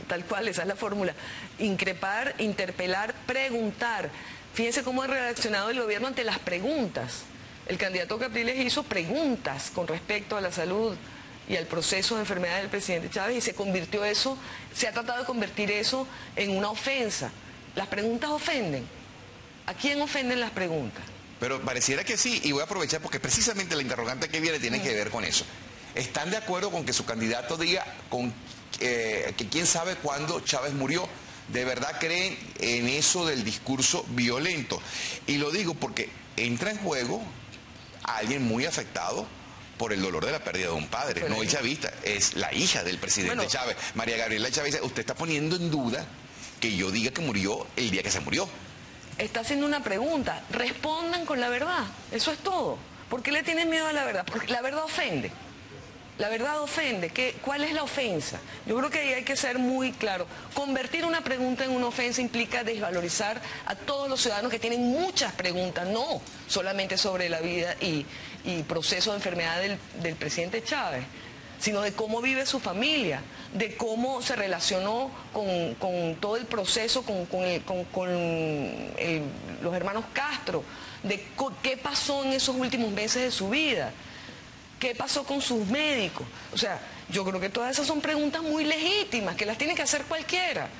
tal cual, esa es la fórmula. Increpar, interpelar, preguntar. Fíjense cómo ha reaccionado el gobierno ante las preguntas. El candidato Capriles hizo preguntas con respecto a la salud y al proceso de enfermedad del presidente Chávez y se ha tratado de convertir eso en una ofensa. Las preguntas ofenden. ¿A quién ofenden las preguntas? Pero pareciera que sí, y voy a aprovechar porque precisamente la interrogante que viene tiene que ver con eso. ¿Están de acuerdo con que su candidato diga que quién sabe cuándo Chávez murió? ¿De verdad creen en eso del discurso violento? Y lo digo porque entra en juego a alguien muy afectado por el dolor de la pérdida de un padre, no el chavista, es la hija del presidente Chávez, María Gabriela Chávez. Usted está poniendo en duda que yo diga que murió el día que se murió. Está haciendo una pregunta, respondan con la verdad, eso es todo. ¿Por qué le tienen miedo a la verdad? Porque la verdad ofende. La verdad ofende. ¿Cuál es la ofensa? Yo creo que ahí hay que ser muy claro. Convertir una pregunta en una ofensa implica desvalorizar a todos los ciudadanos que tienen muchas preguntas, no solamente sobre la vida y proceso de enfermedad del presidente Chávez, sino de cómo vive su familia, de cómo se relacionó con todo el proceso, los hermanos Castro, de qué pasó en esos últimos meses de su vida. ¿Qué pasó con sus médicos? O sea, yo creo que todas esas son preguntas muy legítimas, que las tiene que hacer cualquiera,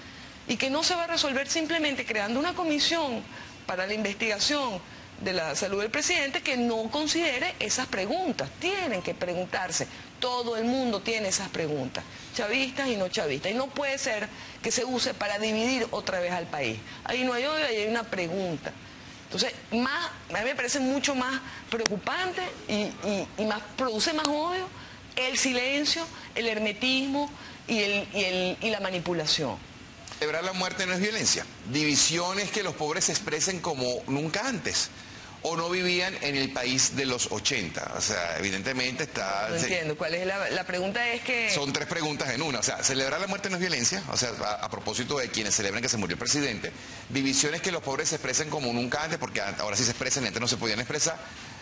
y que no se va a resolver simplemente creando una comisión para la investigación de la salud del presidente que no considere esas preguntas. Tienen que preguntarse. Todo el mundo tiene esas preguntas, chavistas y no chavistas. Y no puede ser que se use para dividir otra vez al país. Ahí no hay odio, ahí hay una pregunta. Entonces, a mí me parece mucho más preocupante y produce más odio el silencio, el hermetismo y la manipulación. Celebrar la muerte no es violencia. Divisiones que los pobres se expresen como nunca antes. ¿O no vivían en el país de los 80? O sea, evidentemente está... No entiendo. ¿Cuál es la pregunta? Es que... Son tres preguntas en una. O sea, celebrar la muerte no es violencia. O sea, a propósito de quienes celebran que se murió el presidente. Divisiones que los pobres se expresen como nunca antes, porque ahora sí se expresan y antes no se podían expresar.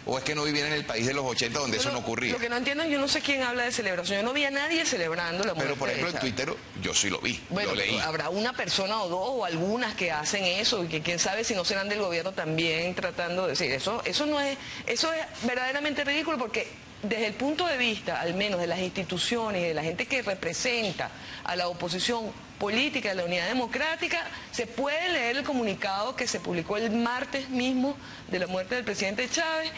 ¿O es que no vivían en el país de los 80 donde eso no ocurría? Lo que no entiendo, yo no sé quién habla de celebración. Yo no vi a nadie celebrando la muerte. Pero, por ejemplo, en Twitter yo sí lo vi, bueno, lo leí. Habrá una persona o dos o algunas que hacen eso y que quién sabe si no serán del gobierno también tratando de decir. Eso es verdaderamente ridículo porque desde el punto de vista, al menos de las instituciones y de la gente que representa a la oposición política de la Unidad Democrática, se puede leer el comunicado que se publicó el martes mismo de la muerte del presidente Chávez,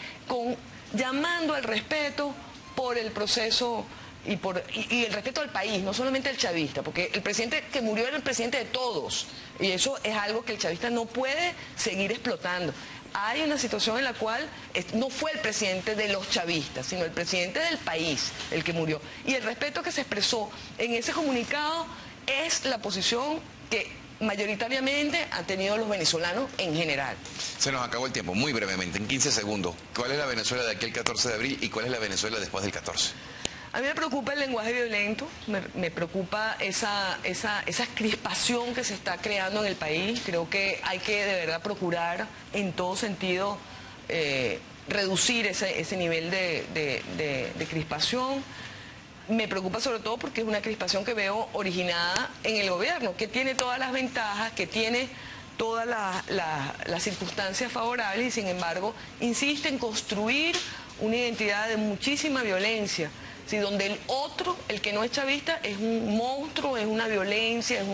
llamando al respeto por el proceso y el respeto al país, no solamente al chavista, porque el presidente que murió era el presidente de todos, y eso es algo que el chavista no puede seguir explotando. Hay una situación en la cual no fue el presidente de los chavistas, sino el presidente del país el que murió. Y el respeto que se expresó en ese comunicado es la posición que mayoritariamente han tenido los venezolanos en general. Se nos acabó el tiempo, muy brevemente, en 15 segundos. ¿Cuál es la Venezuela de aquí al 14 de abril y cuál es la Venezuela después del 14? A mí me preocupa el lenguaje violento, me preocupa esa crispación que se está creando en el país. Creo que hay que de verdad procurar en todo sentido reducir ese nivel de crispación. Me preocupa sobre todo porque es una crispación que veo originada en el gobierno, que tiene todas las ventajas, que tiene todas las circunstancias favorables y sin embargo insiste en construir una identidad de muchísima violencia. Sí, donde el otro, el que no es chavista, es un monstruo, es una violencia, es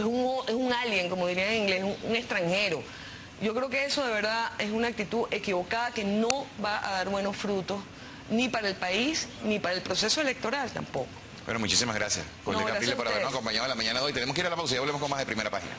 un alien, como dirían en inglés, un extranjero. Yo creo que eso de verdad es una actitud equivocada que no va a dar buenos frutos, ni para el país, ni para el proceso electoral tampoco. Bueno, muchísimas gracias. Jorge Capriles por habernos acompañado en la mañana de hoy. Tenemos que ir a la pausa y ya volvemos con más de Primera Página.